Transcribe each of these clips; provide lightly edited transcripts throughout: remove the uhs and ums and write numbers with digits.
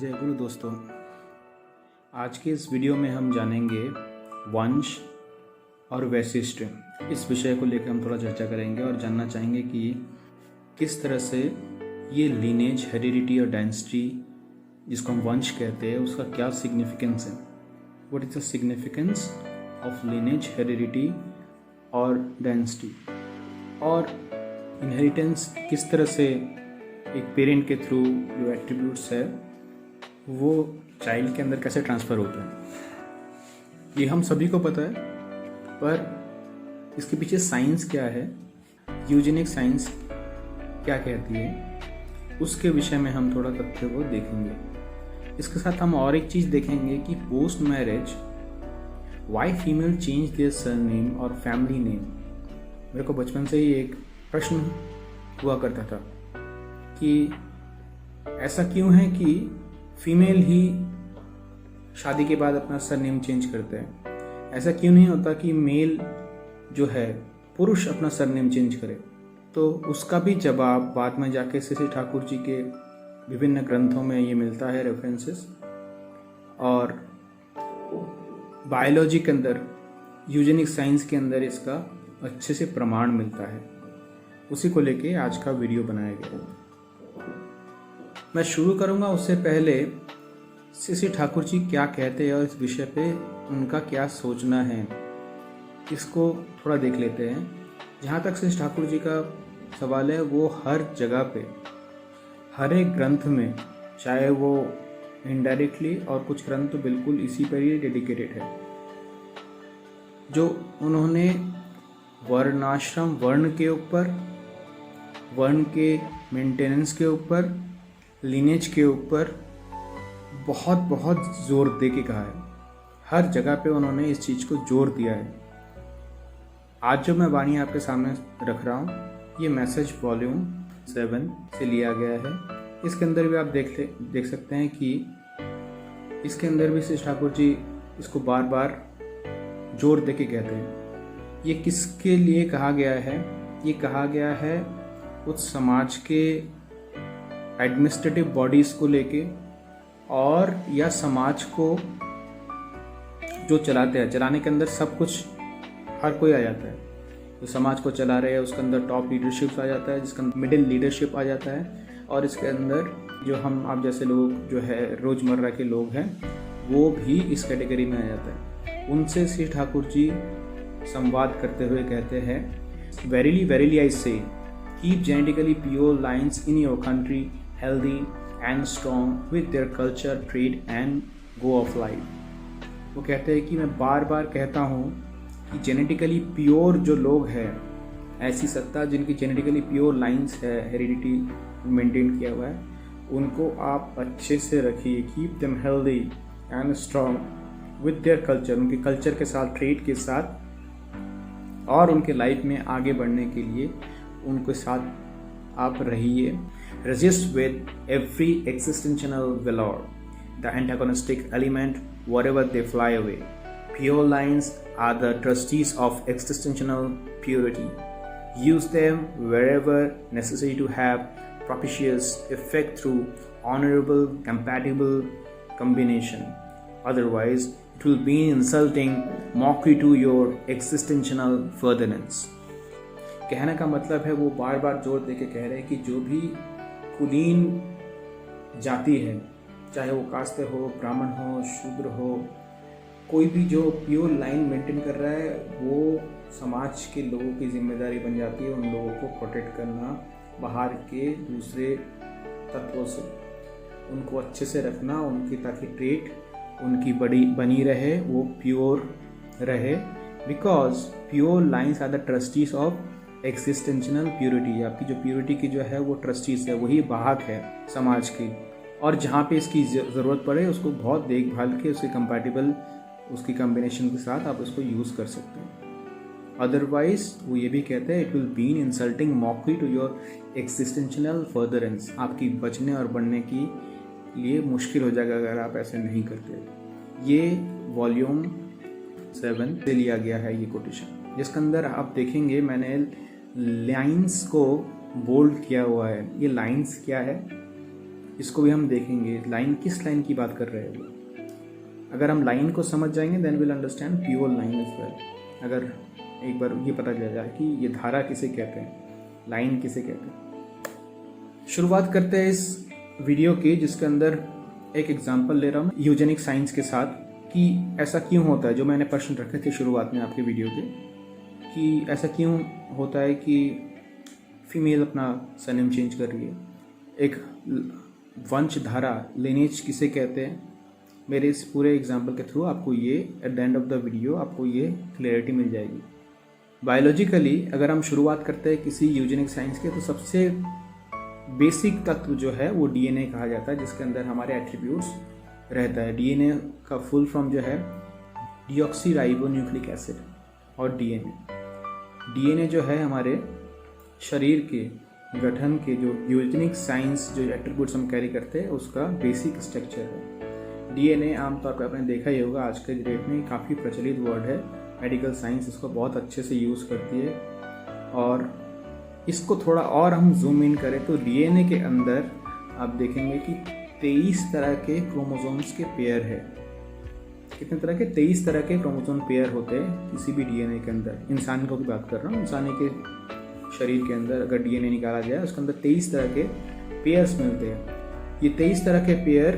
जय गुरु दोस्तों, आज के इस वीडियो में हम जानेंगे वंश और वैशिष्ट। इस विषय को लेकर हम थोड़ा चर्चा करेंगे और जानना चाहेंगे कि किस तरह से ये लीनेज, हेरिडिटी और डायनेस्टी जिसको हम वंश कहते हैं उसका क्या सिग्निफिकेंस है। What is the significance of lineage, heredity और डायनेस्टी, और इनहेरिटेंस किस तरह से एक पेरेंट के थ्रू जो एट्रीब्यूट्स है वो चाइल्ड के अंदर कैसे ट्रांसफ़र होते हैं। ये हम सभी को पता है, पर इसके पीछे साइंस क्या है, यूजेनिक साइंस क्या कहती है, उसके विषय में हम थोड़ा तथ्य को देखेंगे। इसके साथ हम और एक चीज़ देखेंगे कि post marriage why female change their surname और फैमिली नेम। मेरे को बचपन से ही एक प्रश्न हुआ करता था कि ऐसा क्यों है कि फीमेल ही शादी के बाद अपना सरनेम चेंज करते हैं। ऐसा क्यों नहीं होता कि मेल जो है पुरुष अपना सरनेम चेंज करे। तो उसका भी जवाब बाद में जाके श्री ठाकुर जी के विभिन्न ग्रंथों में ये मिलता है, रेफरेंसेस, और बायोलॉजी के अंदर, यूजेनिक साइंस के अंदर इसका अच्छे से प्रमाण मिलता है। उसी को लेके आज का वीडियो बनाया गया। मैं शुरू करूंगा उससे पहले श्री ठाकुर जी क्या कहते हैं और इस विषय पे उनका क्या सोचना है, इसको थोड़ा देख लेते हैं। जहाँ तक श्री ठाकुर जी का सवाल है, वो हर जगह पे, हर एक ग्रंथ में, चाहे वो इनडायरेक्टली, और कुछ ग्रंथ तो बिल्कुल इसी पर ही डेडिकेटेड है, जो उन्होंने वर्णाश्रम, वर्ण के ऊपर, वर्ण के मेंटेनेंस के ऊपर, लीनेज के ऊपर बहुत बहुत जोर दे के कहा है। हर जगह पे उन्होंने इस चीज़ को जोर दिया है। आज जो मैं वाणी आपके सामने रख रहा हूँ, ये मैसेज वॉल्यूम 7 से लिया गया है। इसके अंदर भी आप देख सकते हैं कि इसके अंदर भी श्री ठाकुर जी इसको बार बार जोर दे के कहते हैं। ये किसके लिए कहा गया है? ये कहा गया है उस समाज के एडमिनिस्ट्रेटिव बॉडीज़ को लेके, और या समाज को जो चलाते हैं, चलाने के अंदर सब कुछ हर कोई आ जाता है। जो समाज को चला रहे हैं उसके अंदर टॉप लीडरशिप आ जाता है, जिसके अंदर मिडिल लीडरशिप आ जाता है, और इसके अंदर जो हम आप जैसे लोग जो है रोज़मर्रा के लोग हैं वो भी इस कैटेगरी में आ जाता है। उनसे श्री ठाकुर जी संवाद करते हुए कहते हैं, वेरीली वेरीली आई से keep genetically pure lines in your country healthy and strong with their culture, trade and go of life। वो कहते हैं कि मैं बार बार कहता हूँ कि जेनेटिकली प्योर जो लोग हैं, ऐसी सत्ता जिनकी जेनेटिकली प्योर लाइंस है, हेरिडिटी मेंटेन किया हुआ है, उनको आप अच्छे से रखिए। Keep them healthy and strong with their culture, उनके कल्चर के साथ, ट्रेड के साथ, और उनके लाइफ में आगे बढ़ने के लिए उनके साथ आप रहिए। Resist with every existential valor, the antagonistic element, wherever they fly away. Pure lines are the trustees of existential purity. Use them wherever necessary to have propitious effect through honorable, compatible combination. Otherwise, it will be insulting mockery to your existential furtherance. कहने का मतलब है, वो बार बार जोर दे के कह रहे हैं कि जो भी कुलीन जाति है, चाहे वो कास्ते हो, ब्राह्मण हो, शूद्र हो, कोई भी जो प्योर लाइन मेंटेन कर रहा है, वो समाज के लोगों की जिम्मेदारी बन जाती है उन लोगों को प्रोटेक्ट करना, बाहर के दूसरे तत्वों से उनको अच्छे से रखना, उनकी ताकि ट्रेड उनकी बनी रहे, वो प्योर रहे। Because pure lines are the trustees of existential purity. आपकी जो प्योरिटी की जो है वो ट्रस्टीज है, वही वाहक है समाज की, और जहाँ पे इसकी ज़रूरत पड़े उसको बहुत देखभाल के उसके कंपैटिबल, उसकी कम्बिनेशन के साथ आप उसको यूज़ कर सकते हैं। अदरवाइज वो ये भी कहते हैं, it will be insulting mockery to your existential furtherance. आपकी बचने और बढ़ने की लिए मुश्किल हो जाएगा अगर आप ऐसे नहीं करते। ये वॉल्यूम 7 से लिया गया है ये कोटेशन, जिसके अंदर आप देखेंगे मैंने लाइंस को बोल्ड किया हुआ है। ये लाइंस क्या है? इसको भी हम देखेंगे, लाइन किस लाइन की बात कर रहे हैं वो। अगर हम लाइन को समझ जाएंगे then will understand pure line as well. अगर एक बार ये पता चल जाए कि ये धारा किसे कहते हैं, लाइन किसे कहते हैं। शुरुआत करते हैं इस वीडियो की, जिसके अंदर एक एग्जांपल ले रहा हूँ यूजेनिक साइंस के साथ, कि ऐसा क्यों होता है। जो मैंने प्रश्न रखे थे शुरुआत में आपके वीडियो के, कि ऐसा क्यों होता है कि फीमेल अपना सरनेम चेंज कर रही है। एक वंशधारा, लिनेज किसे कहते हैं, मेरे इस पूरे एग्जाम्पल के थ्रू आपको ये at the end of the video आपको ये क्लियरिटी मिल जाएगी। बायोलॉजिकली अगर हम शुरुआत करते हैं किसी यूजेनिक साइंस के, तो सबसे बेसिक तत्व जो है वो डीएनए कहा जाता है, जिसके अंदर हमारे एट्रीब्यूट्स रहता है। डीएनए का फुल फॉर्म जो है डीऑक्सीराइबोन्यूक्लिक एसिड और डीएनए जो है हमारे शरीर के गठन के जो यूजेनिक साइंस जो एट्रीब्यूट्स हम कैरी करते हैं उसका बेसिक स्ट्रक्चर है। डीएनए आमतौर पर आपने देखा ही होगा, आज के डेट में काफ़ी प्रचलित वर्ड है, मेडिकल साइंस इसको बहुत अच्छे से यूज़ करती है। और इसको थोड़ा और हम जूम इन करें तो डीएनए के अंदर आप देखेंगे कि 23 तरह के क्रोमोसोम्स के पेयर है। कितने तरह के? 23 तरह के क्रोमोसोम पेयर होते हैं किसी भी डीएनए के अंदर। इंसान को भी बात कर रहा हूँ, इंसानी के शरीर के अंदर अगर डीएनए निकाला जाए उसके अंदर 23 तरह के पेयर्स मिलते हैं। ये 23 तरह के पेयर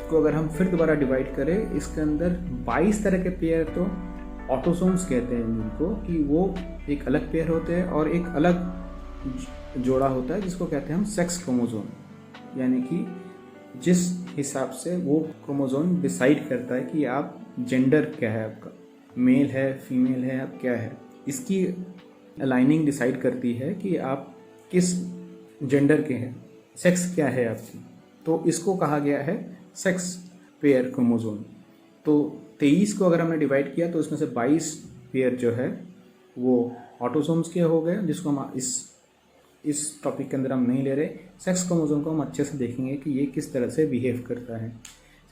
को अगर हम फिर दोबारा डिवाइड करें, इसके अंदर 22 तरह के पेयर तो ऑटोसोम्स कहते हैं जिनको, कि वो एक अलग पेयर होते हैं और एक अलग जोड़ा होता है जिसको कहते हैं हम सेक्स क्रोमोसोम। यानी कि जिस हिसाब से वो क्रोमोसोम डिसाइड करता है कि आप जेंडर क्या है, आपका मेल है, फीमेल है, आप क्या है। इसकी अलाइनिंग डिसाइड करती है कि आप किस जेंडर के हैं, सेक्स क्या है आपकी। तो इसको कहा गया है सेक्स पेयर क्रोमोसोम। तो 23 को अगर हमने डिवाइड किया तो उसमें से 22 पेयर जो है वो ऑटोसोम्स के हो गए, जिसको हम इस टॉपिक के अंदर हम नहीं ले रहे। सेक्स क्रोमोसोम को हम अच्छे से देखेंगे कि ये किस तरह से बिहेव करता है।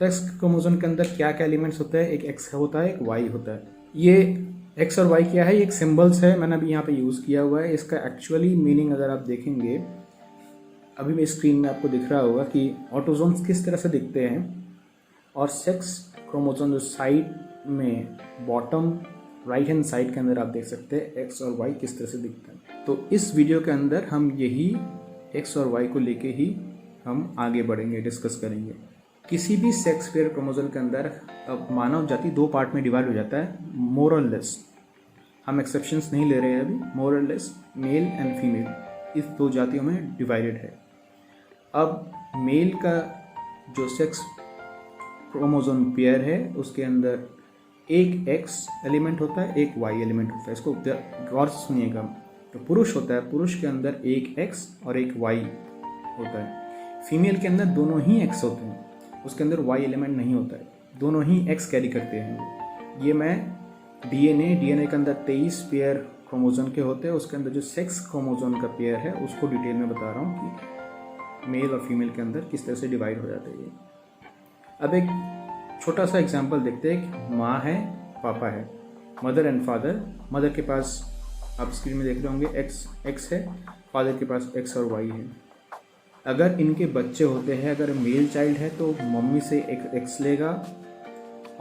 सेक्स क्रोमोसोम के अंदर क्या क्या एलिमेंट्स होते हैं, एक एक्स होता है, एक वाई होता है। ये एक्स और वाई क्या है, ये एक सिम्बल्स है, मैंने अभी यहाँ पे यूज़ किया हुआ है। इसका एक्चुअली मीनिंग अगर आप देखेंगे, अभी मैं स्क्रीन में आपको दिख रहा होगा कि ऑटोसोम्स किस तरह से दिखते हैं और सेक्स क्रोमोसोम जो साइड में बॉटम राइट हैंड साइड के अंदर आप देख सकते हैं एक्स और वाई किस तरह से दिखता है। तो इस वीडियो के अंदर हम यही एक्स और वाई को लेके ही हम आगे बढ़ेंगे, डिस्कस करेंगे। किसी भी सेक्स पेयर क्रोमोसोम के अंदर अब मानव जाति 2 पार्ट में डिवाइड हो जाता है, मोर और लेस। हम एक्सेप्शंस नहीं ले रहे हैं अभी, मोर और लेस, मेल एंड फीमेल, इस 2 जातियों में डिवाइडेड है। अब मेल का जो सेक्स क्रोमोसोम पेयर है उसके अंदर एक एक्स एलिमेंट होता है, एक वाई एलिमेंट होता है। इसको गौर से सुनिएगा। तो पुरुष होता है, पुरुष के अंदर एक एक्स और एक वाई होता है। फीमेल के अंदर दोनों ही एक्स होते हैं, उसके अंदर वाई एलिमेंट नहीं होता है, दोनों ही एक्स कैरी करते हैं। ये मैं डीएनए के अंदर 23 पेयर क्रोमोसोम के होते हैं, उसके अंदर जो सेक्स क्रोमोसोम का पेयर है उसको डिटेल में बता रहा हूँ कि मेल और फीमेल के अंदर किस तरह से डिवाइड हो जाते हैं। अब एक छोटा सा एग्जांपल देखते हैं कि माँ है, पापा है, मदर एंड फादर। मदर के पास आप स्क्रीन में देख रहे होंगे एक्स है, फादर के पास एक्स और वाई है। अगर इनके बच्चे होते हैं, अगर मेल चाइल्ड है तो मम्मी से एक एक्स लेगा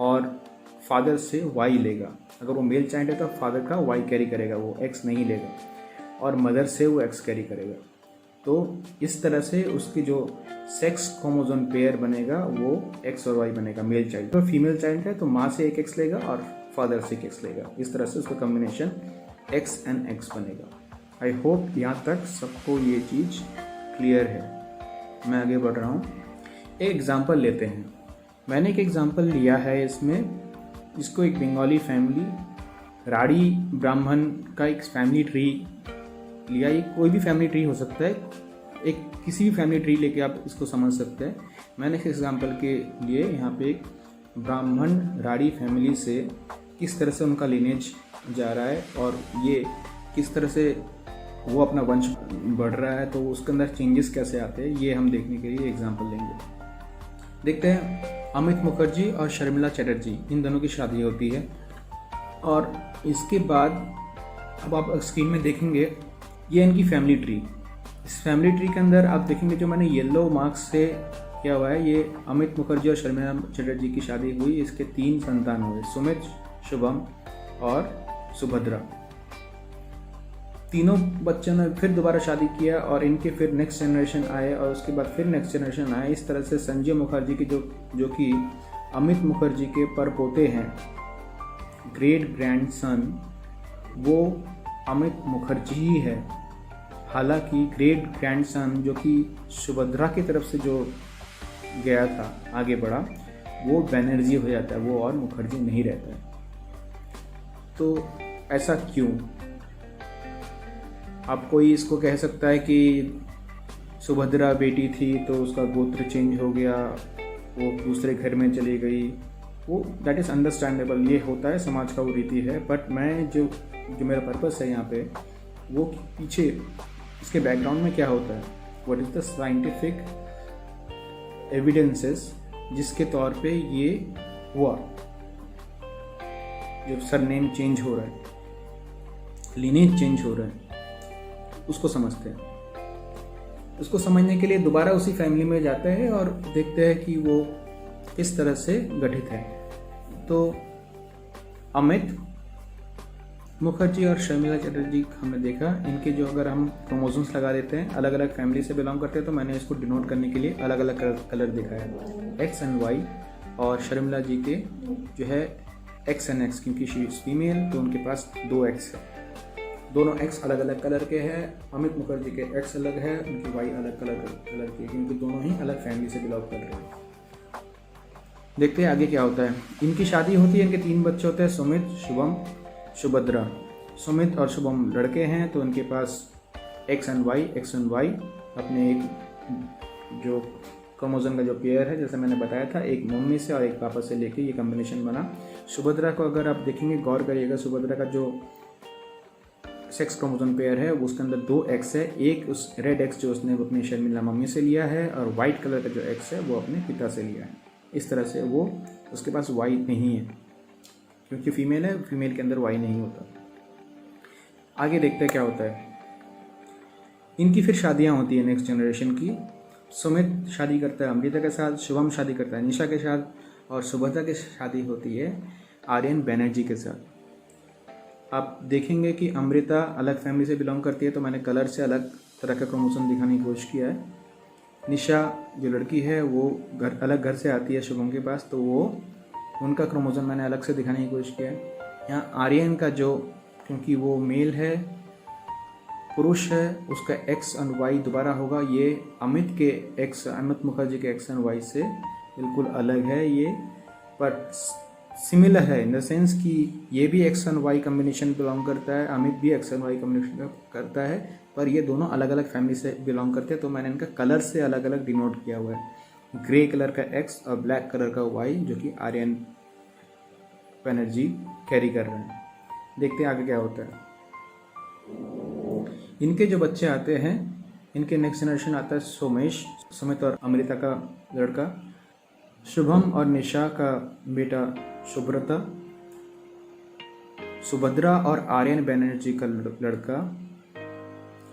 और फादर से वाई लेगा। अगर वो मेल चाइल्ड है तो फादर का वाई कैरी करेगा, वो एक्स नहीं लेगा, और मदर से वो एक्स कैरी करेगा। तो इस तरह से उसकी जो सेक्स क्रोमोसोम पेयर बनेगा वो एक्स और वाई बनेगा, मेल चाइल्ड। तो फीमेल चाइल्ड है तो माँ से एक एक्स लेगा और फादर से एक एक्स लेगा। इस तरह से उसका कॉम्बिनेशन एक्स एंड एक्स बनेगा। आई होप यहाँ तक सबको ये चीज़ क्लियर है। मैं आगे बढ़ रहा हूँ, एक एग्जाम्पल लेते हैं। मैंने एक एग्जाम्पल लिया है इसमें, इसको एक बंगाली फैमिली, राड़ी ब्राह्मण का एक फैमिली ट्री लिया। ये कोई भी फैमिली ट्री हो सकता है, एक किसी भी फैमिली ट्री लेके आप इसको समझ सकते हैं। मैंने इस एग्जाम्पल के लिए यहाँ पे एक ब्राह्मण राड़ी फैमिली से किस तरह से उनका लिनेज जा रहा है और ये किस तरह से वो अपना वंश बढ़ रहा है, तो उसके अंदर चेंजेस कैसे आते हैं, ये हम देखने के लिए एग्जाम्पल लेंगे। देखते हैं, अमित मुखर्जी और शर्मिला चटर्जी, इन दोनों की शादी होती है और इसके बाद अब आप स्क्रीन में देखेंगे ये इनकी फैमिली ट्री। इस फैमिली ट्री के अंदर आप देखेंगे जो मैंने येलो मार्क्स से किया हुआ है, ये अमित मुखर्जी और शर्मिला चटर्जी की शादी हुई, इसके 3 संतान हुए, सुमित, शुभम और सुभद्रा। तीनों बच्चों ने फिर दोबारा शादी किया और इनके फिर नेक्स्ट जनरेशन आए और उसके बाद फिर नेक्स्ट जनरेशन आए। इस तरह से संजय मुखर्जी की जो कि अमित मुखर्जी के परपोते हैं, ग्रेट ग्रैंडसन, वो अमित मुखर्जी ही है। हालांकि ग्रेट ग्रैंडसन जो कि सुभद्रा की तरफ से जो गया था, आगे बढ़ा, वो बनर्जी हो जाता है, वो और मुखर्जी नहीं रहता है। तो ऐसा क्यों? आप कोई इसको कह सकता है कि सुभद्रा बेटी थी तो उसका गोत्र चेंज हो गया, वो दूसरे घर में चली गई, वो दैट इज़ अंडरस्टैंडेबल, ये होता है, समाज का वो रीति है। बट मैं जो मेरा पर्पस है यहाँ पे, वो पीछे इसके बैकग्राउंड में क्या होता है, what is the scientific evidences जिसके तौर पे ये हुआ, जो सरनेम चेंज हो रहा है, लिनेज चेंज हो रहा है, उसको समझते हैं। उसको समझने के लिए दोबारा उसी फैमिली में जाते हैं और देखते हैं कि वो किस तरह से गठित है। तो अमित मुखर्जी और शर्मिला चटर्जी हमने देखा, इनके जो अगर हम क्रोमोसोम्स लगा देते हैं, अलग अलग फैमिली से बिलोंग करते हैं, तो मैंने इसको डिनोट करने के लिए अलग अलग कलर दिखाया, एक्स एंड वाई। और शर्मिला जी के जो है एक्स एंड एक्स, क्योंकि शी इज फीमेल तो उनके पास 2 एक्स है, दोनों एक्स अलग अलग कलर के हैं। अमित मुखर्जी के एक्स अलग है, उनकी वाई अलग कलर की, क्योंकि दोनों ही अलग फैमिली से बिलोंग कर रहे हैं। देखते हैं आगे क्या होता है। इनकी शादी होती है, इनके 3 बच्चे होते हैं, सुमित, शुभम, सुभद्रा। सुमित और शुभम लड़के हैं तो उनके पास एक्स एंड वाई अपने एक जो क्रोमोसोम का जो पेयर है, जैसे मैंने बताया था, एक मम्मी से और एक पापा से लेके ये कॉम्बिनेशन बना। सुभद्रा को अगर आप देखेंगे, गौर करिएगा, सुभद्रा का जो सेक्स क्रोमोसोम पेयर है उसके अंदर 2 एक्स है, एक उस रेड एक्स जो उसने अपनी शर्मिला मम्मी से लिया है, और वाइट कलर का जो एक्स है वो अपने पिता से लिया है। इस तरह से वो उसके पास वाई नहीं है, क्योंकि फीमेल है, फीमेल के अंदर वाई नहीं होता। आगे देखते हैं क्या होता है। इनकी फिर शादियां होती है नेक्स्ट जनरेशन की। सुमित शादी करता है अमृता के साथ, शुभम शादी करता है निशा के साथ, और सुभद्रा की शादी होती है आर्यन बनर्जी के साथ। आप देखेंगे कि अमृता अलग फैमिली से बिलोंग करती है, तो मैंने कलर से अलग तरह का क्रोमोसोम दिखाने की कोशिश किया है। निशा जो लड़की है वो अलग घर से आती है शुभम के पास, तो वो उनका क्रोमोसोम मैंने अलग से दिखाने की कोशिश किया है। यहाँ आर्यन का जो, क्योंकि वो मेल है, पुरुष है, उसका एक्स एंड वाई दोबारा होगा। ये अमित मुखर्जी के एक्स एंड वाई से बिल्कुल अलग है ये, पर सिमिलर है इन द सेंस कि ये भी X and Y combination belong करता है, अमित भी एक्स एंड वाई कम्बिनेशन करता है, पर ये दोनों अलग अलग फैमिली से बिलोंग करते हैं। तो मैंने इनका कलर से अलग अलग डिनोट किया हुआ है, ग्रे कलर का एक्स और ब्लैक कलर का वाई, जो कि आर्यन बनर्जी कैरी कर रहे हैं। देखते हैं आगे क्या होता है। इनके जो बच्चे आते हैं, इनके नेक्स्ट जनरेशन आता है सोमेश, सुमित और अमृता का लड़का, शुभम और निशा का बेटा सुब्रता, सुभद्रा और आर्यन बनर्जी का लड़का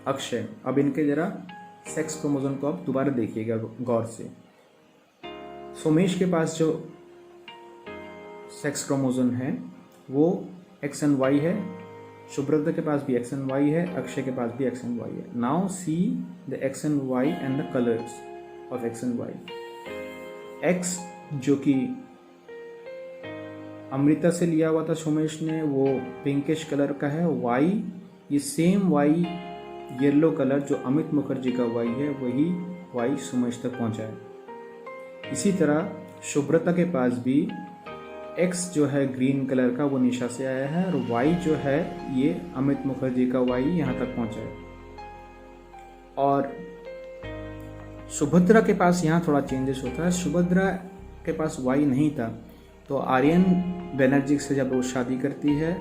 अक्षय। अब इनके जरा सेक्स क्रोमोसोम को आप दोबारा देखिएगा गौर से। सोमेश के पास जो सेक्स क्रोमोसोम है वो एक्स एंड वाई है, सुब्रता के पास भी एक्स एंड वाई है, अक्षय के पास भी एक्स एंड वाई है। Now see the X and Y and the colours of X and Y. X जो कि अमृता से लिया हुआ था सोमेश ने, वो पिंकिश कलर का है। वाई, ये सेम वाई येलो कलर जो अमित मुखर्जी का वाई है, वही वाई सोमेश तक पहुंचा है। इसी तरह सुब्रता के पास भी एक्स जो है ग्रीन कलर का, वो निशा से आया है, और वाई जो है ये अमित मुखर्जी का वाई यहाँ तक पहुंचा है। और सुभद्रा के पास यहाँ थोड़ा चेंजेस होता है। सुभद्रा के पास वाई नहीं था, तो आर्यन बनर्जी से जब वो शादी करती है,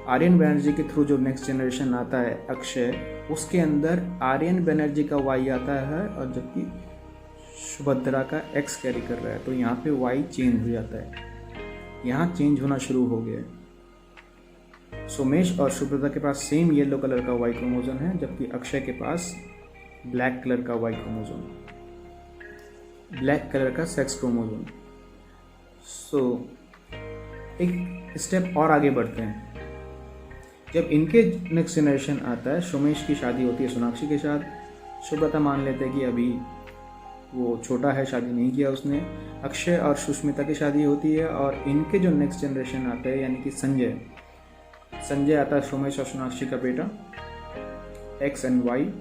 आर्यन बनर्जी के थ्रू जो नेक्स्ट जनरेशन आता है अक्षय, उसके अंदर आर्यन बनर्जी का वाई आता है, और जबकि सुभद्रा का एक्स कैरी कर रहा है, तो यहाँ पे वाई चेंज हो जाता है। यहाँ चेंज होना शुरू हो गया। सोमेश और सुब्रता के पास सेम येलो कलर का वाई क्रोमोसोम है, जबकि अक्षय के पास ब्लैक कलर का वाई क्रोमोसोम, ब्लैक कलर का सेक्स क्रोमोसोम। सो एक स्टेप और आगे बढ़ते हैं। जब इनके नेक्स्ट जनरेशन आता है, सोमेश की शादी होती है सोनाक्षी के साथ। सुब्रता मान लेते हैं कि अभी वो छोटा है, शादी नहीं किया उसने। अक्षय और सुष्मिता की शादी होती है और इनके जो नेक्स्ट जनरेशन आते हैं यानी कि संजय आता है, सोमेश और सोनाक्षी का बेटा, एक्स एंड वाई।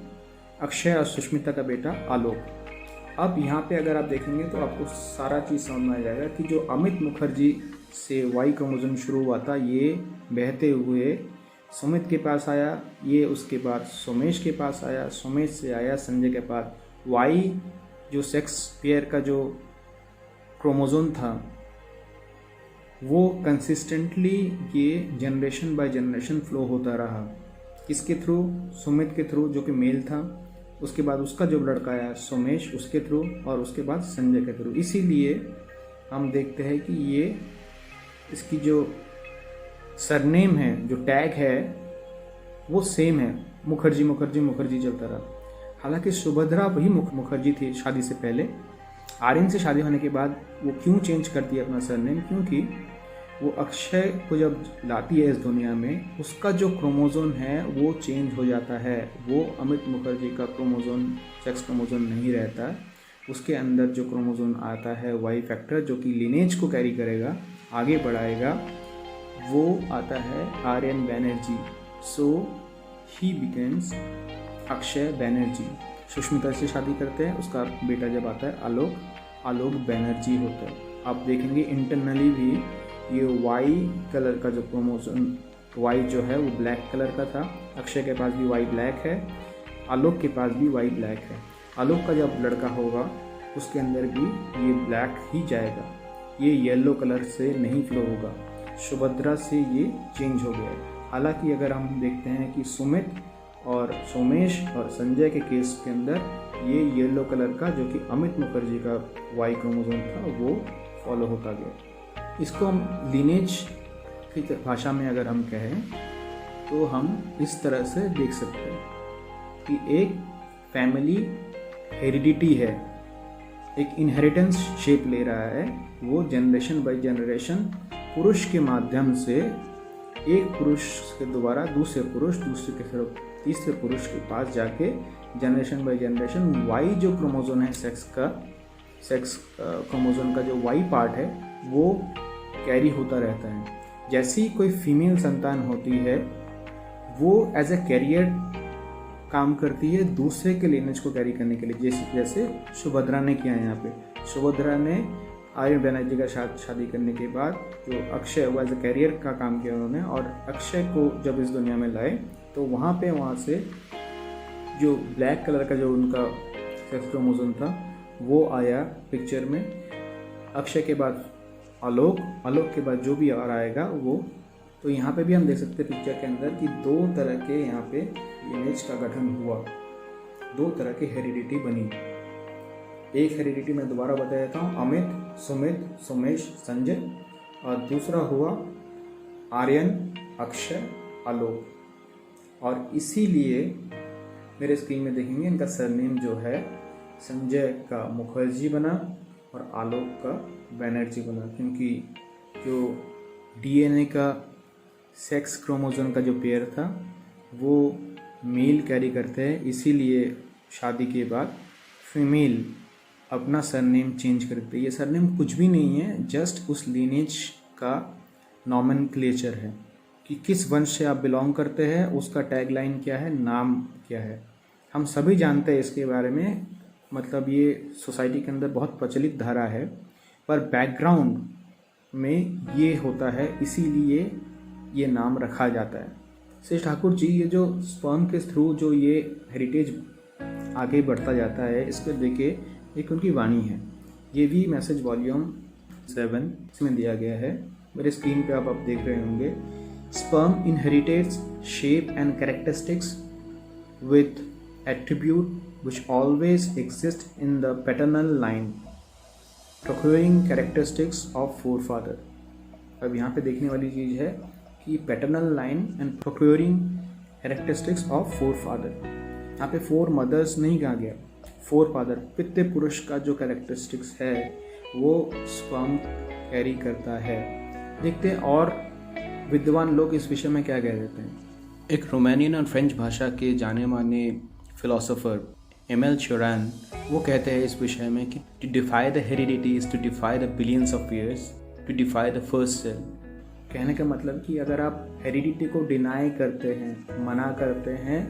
अक्षय और सुष्मिता का बेटा आलोक। अब यहाँ पे अगर आप देखेंगे तो आपको सारा चीज़ समझ में आ जाएगा कि जो अमित मुखर्जी से वाई क्रोमोसोम शुरू हुआ था, ये बहते हुए सुमित के पास आया, ये उसके बाद सोमेश के पास आया, सोमेश से आया संजय के पास। वाई जो सेक्स पेयर का जो क्रोमोसोम था वो कंसिस्टेंटली ये जनरेशन बाय जनरेशन फ्लो होता रहा। किसके थ्रू? सुमित के थ्रू, जो कि मेल था। उसके बाद उसका जो लड़का आया सोमेश, उसके थ्रू, और उसके बाद संजय के थ्रू। इसीलिए हम देखते हैं कि ये इसकी जो सरनेम है, जो टैग है, वो सेम है, मुखर्जी मुखर्जी मुखर्जी चलता रहा। हालांकि सुभद्रा वही मुखर्जी थी शादी से पहले। आर्यन से शादी होने के बाद वो क्यों चेंज करती है अपना सरनेम? क्योंकि वो अक्षय को जब लाती है इस दुनिया में, उसका जो क्रोमोसोम है वो चेंज हो जाता है। वो अमित मुखर्जी का क्रोमोसोम, सेक्स क्रोमोसोम नहीं रहता। उसके अंदर जो क्रोमोसोम आता है वाई फैक्टर, जो कि लिनेज को कैरी करेगा, आगे बढ़ाएगा, वो आता है आर्यन बैनर्जी। सो ही बिकम्स अक्षय बैनर्जी। सुष्मिता से शादी करते हैं, उसका बेटा जब आता है आलोक बैनर्जी होता है। आप देखेंगे इंटरनली भी ये वाई कलर का जो क्रोमोसोम, वाई जो है वो ब्लैक कलर का था। अक्षय के पास भी वाई ब्लैक है, आलोक के पास भी वाई ब्लैक है। आलोक का जब लड़का होगा उसके अंदर भी ये ब्लैक ही जाएगा, ये येलो कलर से नहीं फ्लो होगा। सुभद्रा से ये चेंज हो गया है। हालांकि अगर हम देखते हैं कि सुमित और सोमेश और संजय के केस के अंदर ये येलो कलर का, जो कि अमित मुखर्जी का वाई क्रोमोसोम था, वो फॉलो होता गया। इसको हम लिनेज की भाषा में अगर हम कहें तो हम इस तरह से देख सकते हैं कि एक फैमिली हेरिडिटी है, एक इनहेरिटेंस शेप ले रहा है। वो जनरेशन बाय जनरेशन पुरुष के माध्यम से, एक पुरुष के द्वारा दूसरे पुरुष, दूसरे के तरफ तीसरे पुरुष के पास जाके जनरेशन बाय जनरेशन वाई जो क्रोमोसोम है, सेक्स क्रोमोसोम का जो वाई पार्ट है, वो कैरी होता रहता है। जैसी कोई फीमेल संतान होती है, वो एज ए कैरियर काम करती है दूसरे के लिनेज को कैरी करने के लिए। जैसे सुभद्रा ने किया यहाँ पे। सुभद्रा ने आर्यन बैनर्जी का शादी करने के बाद जो अक्षय, वो एज ए कैरियर का काम किया उन्होंने, और अक्षय को जब इस दुनिया में लाए तो वहाँ से जो ब्लैक कलर का जो उनका सेक्स क्रोमोसोम था वो आया पिक्चर में। अक्षय के बाद आलोक के बाद जो भी और आएगा वो। तो यहाँ पे भी हम देख सकते हैं पिक्चर के अंदर कि दो तरह के यहाँ पे लिनेज का गठन हुआ, दो तरह की हेरिडिटी बनी। एक हेरिडिटी मैं दोबारा बता देता हूँ, अमित, सुमित, सोमेश, संजय, और दूसरा हुआ आर्यन, अक्षय, आलोक। और इसीलिए मेरे स्क्रीन में देखेंगे इनका सरनेम जो है संजय का मुखर्जी बना और आलोक का बैनर्जी बना, क्योंकि जो डीएनए का सेक्स क्रोमोसोम का जो पेयर था वो मेल कैरी करते हैं। इसीलिए शादी के बाद फीमेल अपना सरनेम चेंज करती है। ये सरनेम कुछ भी नहीं है, जस्ट उस लीनेज का नॉमेनक्लेचर है कि किस वंश से आप बिलोंग करते हैं, उसका टैगलाइन क्या है, नाम क्या है। हम सभी जानते हैं इसके बारे में, मतलब ये सोसाइटी के अंदर बहुत प्रचलित धारा है, पर बैकग्राउंड में ये होता है, इसीलिए ये नाम रखा जाता है। श्री ठाकुर जी ये जो स्पर्म के थ्रू जो ये हेरिटेज आगे बढ़ता जाता है, इसको देखे एक उनकी वाणी है। ये भी मैसेज वॉल्यूम 7 इसमें दिया गया है, मेरे स्क्रीन पे आप देख रहे होंगे। Sperm inherits shape and characteristics with attribute which always exist in the paternal line, procuring characteristics of forefather। अब यहाँ पे देखने वाली चीज़ है कि paternal line and procuring characteristics of forefather। यहाँ पे 4 मदर्स नहीं कहा गया, 4 फादर। पितृ पुरुष का जो कैरेक्टरिस्टिक्स है वो स्पर्म कैरी करता है। देखते हैं और विद्वान लोग इस विषय में क्या कह देते हैं। एक रोमानियन और फ्रेंच भाषा के जाने माने फिलोसोफर एमएल चोरान वो कहते हैं इस विषय में कि to defy the heredity is to defy the billions of years to defy the first cell. कहने का मतलब कि अगर आप हेरिडिटी को डिनाई करते हैं, मना करते हैं,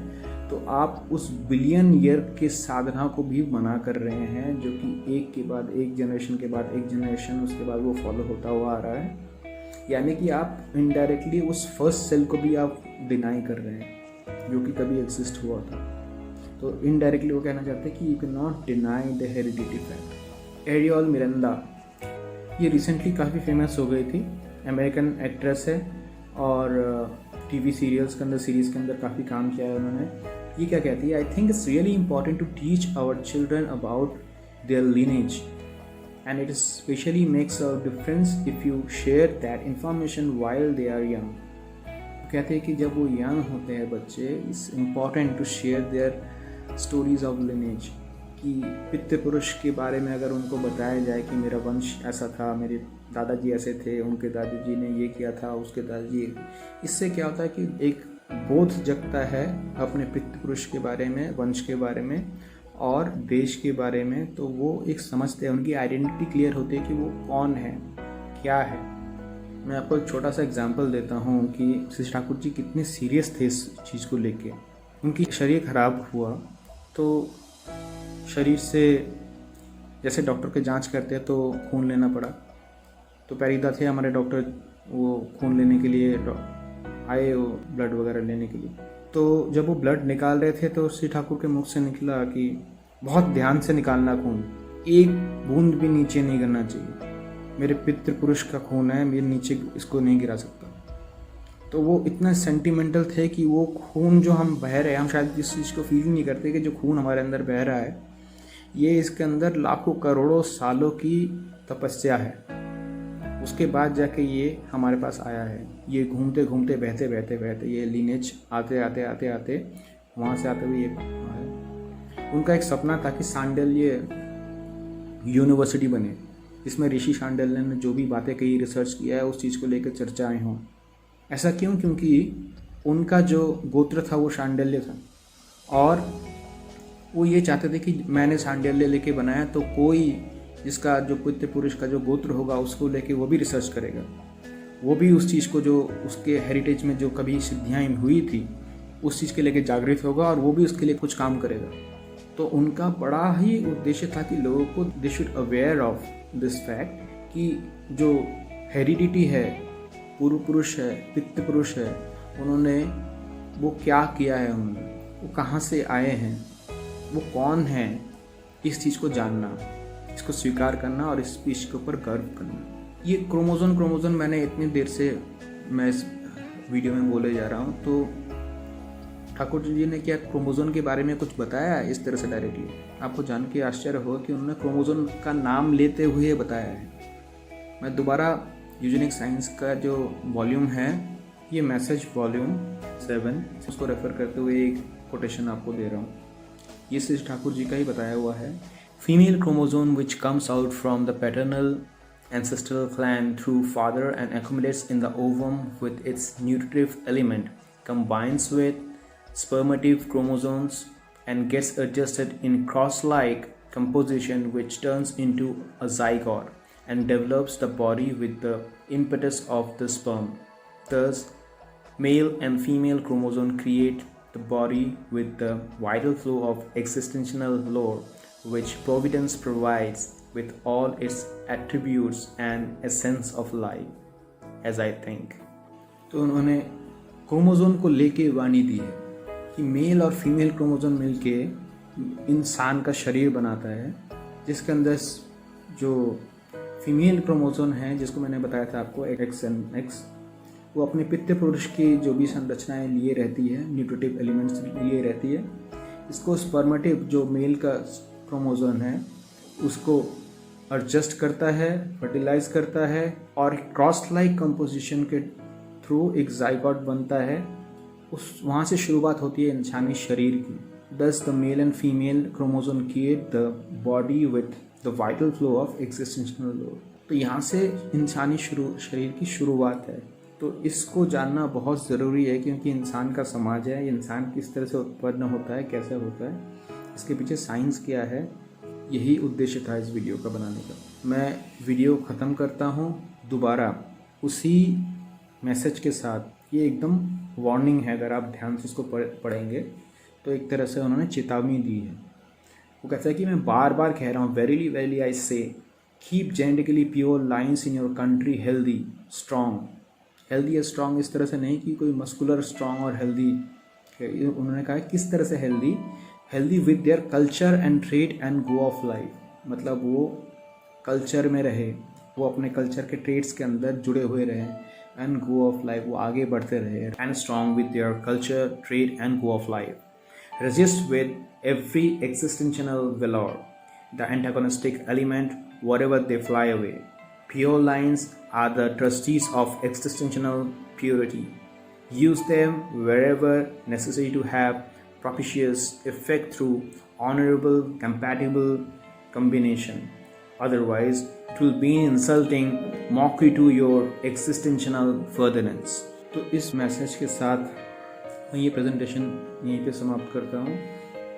तो आप उस बिलियन ईयर के साधना को भी मना कर रहे हैं, जो कि एक के बाद एक जनरेशन के बाद एक जनरेशन उसके बाद वो फॉलो होता हुआ आ रहा है। यानी कि आप इनडायरेक्टली उस फर्स्ट सेल को भी आप डिनाई कर रहे हैं जो कि कभी एग्जिस्ट हुआ था। तो इनडायरेक्टली वो कहना चाहते हैं कि you can not deny the heredity fact. Ariel Miranda ये रिसेंटली काफ़ी फेमस हो गई थी, अमेरिकन एक्ट्रेस है और टीवी सीरियल्स के अंदर, सीरीज़ के अंदर काफ़ी काम किया है उन्होंने। ये क्या कहती है, I think it's really important to teach our children about their lineage and it especially makes a difference if you share that information while they are young। कहते हैं कि जब वो यंग होते हैं बच्चे, it's important to share their stories of lineage, कि पितृ पुरुष के बारे में अगर उनको बताया जाए कि मेरा वंश ऐसा था, मेरे दादाजी ऐसे थे, उनके दादाजी ने ये किया था, उसके दादाजी। इससे क्या होता है कि एक बोध जगता है अपने पितृ पुरुष के बारे में, वंश के बारे में और देश के बारे में। तो वो एक समझते हैं, उनकी आइडेंटिटी क्लियर होती है कि वो कौन है, क्या है। मैं आपको एक छोटा सा एग्जांपल देता हूँ कि श्री ठाकुर जी कितने सीरियस थे इस चीज़ को लेके। उनकी शरीर खराब हुआ तो शरीर से जैसे डॉक्टर के जांच करते हैं तो खून लेना पड़ा। तो पैरीदा थे हमारे डॉक्टर, वो खून लेने के लिए आए, वो ब्लड वगैरह लेने के लिए। तो जब वो ब्लड निकाल रहे थे तो श्री ठाकुर के मुख से निकला कि बहुत ध्यान से निकालना खून, एक बूंद भी नीचे नहीं गिरना चाहिए, मेरे पितृ पुरुष का खून है, मेरे नीचे इसको नहीं गिरा सकता। तो वो इतना सेंटिमेंटल थे कि वो खून जो हम बह रहे हैं, हम शायद इस चीज़ को फील नहीं करते कि जो खून हमारे अंदर बह रहा है ये इसके अंदर लाखों करोड़ों सालों की तपस्या है, उसके बाद जाके ये हमारे पास आया है। ये घूमते घूमते बहते बहते बहते ये लीनेज आते आते आते आते वहाँ से आते हुए ये है। उनका एक सपना था कि सांडिल्य यूनिवर्सिटी बने, इसमें ऋषि सांडिल्य ने जो भी बातें कही, रिसर्च किया है, उस चीज़ को लेकर चर्चाएँ हों। ऐसा क्यों? क्योंकि उनका जो गोत्र था वो शांडिल्य था और वो ये चाहते थे कि मैंने शांडिल्य लेके बनाया तो कोई जिसका जो पितृ पुरुष का जो गोत्र होगा उसको लेके वो भी रिसर्च करेगा, वो भी उस चीज़ को जो उसके हेरिटेज में जो कभी सिद्धियाँ हुई थी उस चीज़ के लेके जागृत होगा और वो भी उसके लिए कुछ काम करेगा। तो उनका बड़ा ही उद्देश्य था कि लोगों को they should aware of this fact कि जो हेरिडिटी है, पूर्व पुरुष है, पितृ पुरुष है, उन्होंने वो क्या किया है, उन्होंने वो कहाँ से आए हैं, वो कौन है, इस चीज़ को जानना, इसको स्वीकार करना और इस चीज़ के ऊपर गर्व करना। ये क्रोमोजोन मैंने इतनी देर से मैं इस वीडियो में बोले जा रहा हूँ, तो ठाकुर जी ने क्या क्रोमोजोन के बारे में कुछ बताया इस तरह से डायरेक्टली? आपको जान के आश्चर्य होगा कि उन्होंने क्रोमोजोन का नाम लेते हुए बताया है। मैं दोबारा यूजेनिक साइंस का जो वॉल्यूम है, ये मैसेज वॉल्यूम 7, उसको रेफर करते हुए एक कोटेशन आपको दे रहा हूँ। ये श्री ठाकुर जी का ही बताया हुआ है। Female chromosome which comes out from the paternal ancestral clan through father and accumulates in the ovum with its nutritive element combines with spermative chromosomes and gets adjusted in cross-like composition which turns into a zygote and develops the body with the impetus of the sperm. Thus, male and female chromosome create the body with the vital flow of existential lore which Providence provides with all its attributes and essence of life, as I think। तो उन्होंने chromosome को लेके वाणी दी है कि mail और female chromosome मिलके इंसान का शरीर बनाता है, जिसके अंदर जो फीमेल क्रोमोजोम है, जिसको मैंने बताया था आपको एक्स एंड एक्स, वो अपने पितृ पुरुष की जो भी संरचनाएं लिए रहती है, न्यूट्रिटिव एलिमेंट्स लिए रहती है। इसको स्पर्मेटिव जो मेल का क्रोमोजोम है उसको एडजस्ट करता है, फर्टिलाइज करता है और क्रॉस लाइक कंपोजिशन के थ्रू एक जाइगोट बनता है। उस वहाँ से शुरुआत होती है इंसानी शरीर की। does the male and female chromosome create the body with the vital flow of existential load। तो यहाँ से इंसानी शरीर की शुरुआत है। तो इसको जानना बहुत ज़रूरी है क्योंकि इंसान का समाज है, इंसान किस तरह से उत्पन्न होता है, कैसे होता है, इसके पीछे साइंस क्या है, यही उद्देश्य था इस वीडियो का बनाने का। मैं वीडियो ख़त्म करता हूँ दोबारा उसी मैसेज के साथ। ये एकदम वार्निंग है, अगर आप ध्यान से इसको पढ़ेंगे तो एक तरह से उन्होंने चेतावनी दी है। वो कहता है कि मैं बार बार कह रहा हूँ, वेरीली वेरीली आई से, keep genetically pure lines in your country healthy strong. Healthy या स्ट्रॉन्ग इस तरह से नहीं कि कोई मस्कुलर स्ट्रॉन्ग और हेल्दी, उन्होंने कहा किस तरह से healthy, healthy with their culture and trade and go of life. मतलब वो कल्चर में रहे, वो अपने कल्चर के ट्रेड्स के अंदर जुड़े हुए रहे, एंड गो ऑफ लाइफ, वो आगे बढ़ते रहे, and strong with their culture trade and go of life. Resist with every existential valor the antagonistic element wherever they fly away. Pure lines are the trustees of existential purity. Use them wherever necessary to have propitious effect through honorable, compatible combination. Otherwise, it will be insulting mockery to your existential furtherance. तो इस message के साथ मैं ये presentation यहीं पे समाप्त करता हूँ।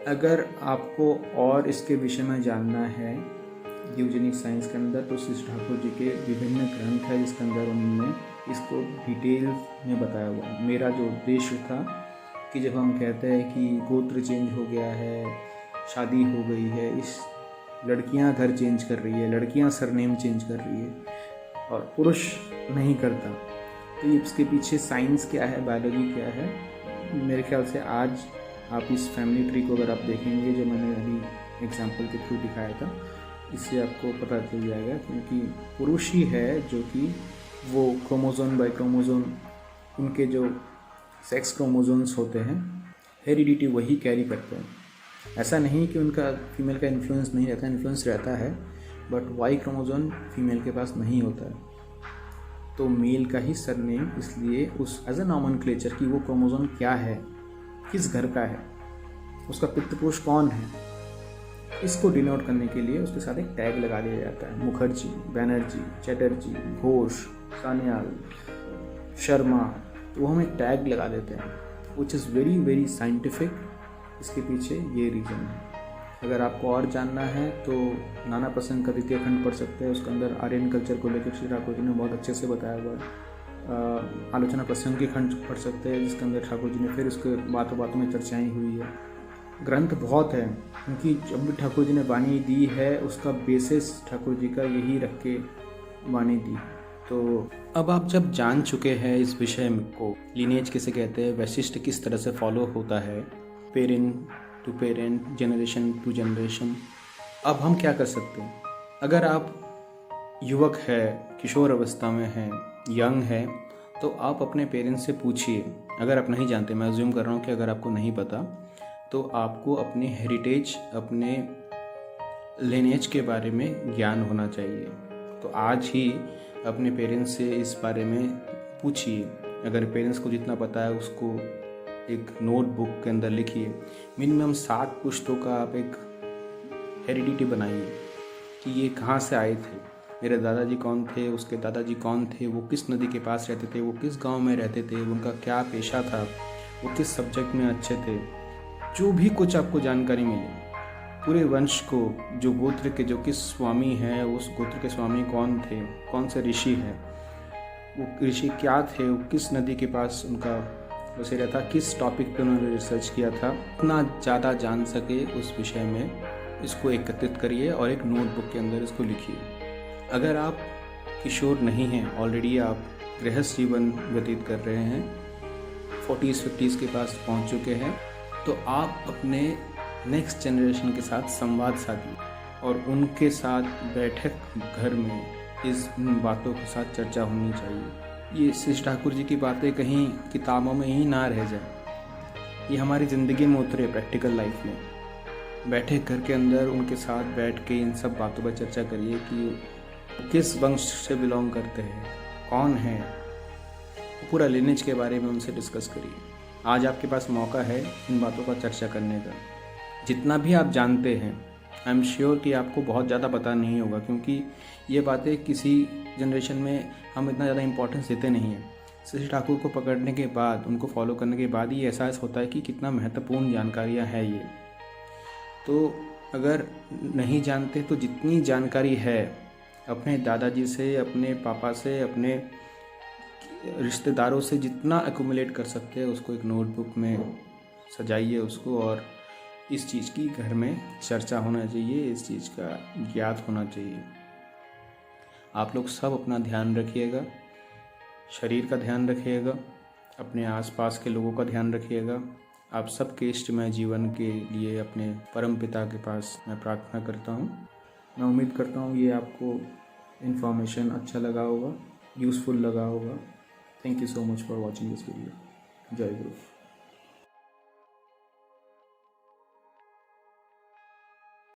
अगर आपको और इसके विषय में जानना है यूजेनिक साइंस के अंदर, तो श्री ठाकुर जी के विभिन्न ग्रंथ है जिसके अंदर उन्होंने इसको डिटेल में बताया हुआ है। मेरा जो उद्देश्य था कि जब हम कहते हैं कि गोत्र चेंज हो गया है, शादी हो गई है, इस लड़कियां घर चेंज कर रही है, लड़कियां सरनेम चेंज कर रही है और पुरुष नहीं करता, तो इसके पीछे साइंस क्या है, बायोलॉजी क्या है। मेरे ख्याल से आज आप इस फैमिली ट्री को अगर आप देखेंगे, जो मैंने अभी एग्जांपल के थ्रू दिखाया था, इससे आपको पता चल जाएगा क्योंकि पुरुष ही है जो कि वो क्रोमोसोम बाय क्रोमोसोम, उनके जो सेक्स क्रोमोसोम्स होते हैं, हेरिडिटी वही कैरी करते हैं। ऐसा नहीं कि उनका फीमेल का इन्फ्लुएंस नहीं रहता, इन्फ्लुएंस रहता है, बट वाई क्रोमोसोम फीमेल के पास नहीं होता है। तो मेल का ही सरनेम, इसलिए उस एज ए नॉमेनक्लेचर कि वो क्रोमोसोम क्या है, किस घर का है, उसका पितृपुरुष कौन है, इसको डिनोट करने के लिए उसके साथ एक टैग लगा दिया जाता है। मुखर्जी, बैनर्जी, चैटर्जी, घोष, सान्याल, शर्मा, तो वो हम एक टैग लगा देते हैं, which is very very scientific. इसके पीछे ये रीज़न है। अगर आपको और जानना है तो नाना प्रसंग का द्वितीय खंड पढ़ सकते हैं, उसके अंदर आर्यन कल्चर को लेकर श्री ठाकुर जी ने बहुत अच्छे से बताया हुआ है। आलोचना प्रसंग के खंड पढ़ सकते हैं जिसके अंदर ठाकुर जी ने फिर उसके बातों बातों में चर्चाएँ हुई है। ग्रंथ बहुत है क्योंकि जब भी ठाकुर जी ने वाणी दी है उसका बेसिस ठाकुर जी का यही रख के वाणी दी। तो अब आप जब जान चुके हैं इस विषय को, लीनेज किसे कहते हैं, वैशिष्ट किस तरह से फॉलो होता है, parent to parent, generation to generation, अब हम क्या कर सकते हैं। अगर आप युवक है, किशोर अवस्था में हैं, यंग है, तो आप अपने पेरेंट्स से पूछिए। अगर आप नहीं जानते, मैं अज्यूम कर रहा हूँ कि अगर आपको नहीं पता, तो आपको अपने हेरिटेज, अपने लिनेज के बारे में ज्ञान होना चाहिए। तो आज ही अपने पेरेंट्स से इस बारे में पूछिए। अगर पेरेंट्स को जितना पता है उसको एक नोटबुक के अंदर लिखिए। मिनिमम 7 पुश्तों का आप एक हेरिडिटी बनाइए कि ये कहाँ से आए थे, मेरे दादाजी कौन थे, उसके दादाजी कौन थे, वो किस नदी के पास रहते थे, वो किस गांव में रहते थे, उनका क्या पेशा था, वो किस सब्जेक्ट में अच्छे थे। जो भी कुछ आपको जानकारी मिले पूरे वंश को, जो गोत्र के जो किस स्वामी हैं, उस गोत्र के स्वामी कौन थे, कौन से ऋषि हैं, वो ऋषि क्या थे, वो किस नदी के पास उनका बसेरा था, किस टॉपिक पे उन्होंने रिसर्च किया था, उतना ज़्यादा जान सके उस विषय में इसको एकत्रित करिए और एक नोटबुक के अंदर इसको लिखिए। अगर आप किशोर नहीं हैं, ऑलरेडी आप गृहस्थ जीवन व्यतीत कर रहे हैं, 40s-50s के पास पहुंच चुके हैं, तो आप अपने नेक्स्ट जनरेशन के साथ संवाद साधिए और उनके साथ बैठक घर में इन बातों के साथ चर्चा होनी चाहिए। ये श्री ठाकुर जी की बातें कहीं किताबों में ही ना रह जाए, ये हमारी ज़िंदगी में उतरे प्रैक्टिकल लाइफ में। बैठे घर के अंदर उनके साथ बैठ के इन सब बातों पर चर्चा करिए कि किस वंश से बिलोंग करते हैं, कौन है, पूरा लिनेज के बारे में उनसे डिस्कस करिए। आज आपके पास मौका है इन बातों पर चर्चा करने का। जितना भी आप जानते हैं, आई एम श्योर कि आपको बहुत ज़्यादा पता नहीं होगा, क्योंकि ये बातें किसी जनरेशन में हम इतना ज़्यादा इम्पोर्टेंस देते नहीं हैं। शशि ठाकुर को पकड़ने के बाद, उनको फॉलो करने के बाद ये एहसास होता है कि कितना महत्वपूर्ण जानकारियाँ हैं ये। तो अगर नहीं जानते तो जितनी जानकारी है अपने दादाजी से, अपने पापा से, अपने रिश्तेदारों से जितना एक्यूमुलेट कर सकते हैं उसको एक नोटबुक में सजाइए उसको, और इस चीज़ की घर में चर्चा होना चाहिए, इस चीज़ का ज्ञात होना चाहिए। आप लोग सब अपना ध्यान रखिएगा, शरीर का ध्यान रखिएगा, अपने आसपास के लोगों का ध्यान रखिएगा। आप सबके इष्टमय जीवन के लिए अपने परम पिता के पास मैं प्रार्थना करता हूँ। मैं उम्मीद करता हूँ ये आपको इन्फॉर्मेशन अच्छा लगा होगा, यूज़फुल लगा होगा। Thank you so much for watching this video. जय गुरु।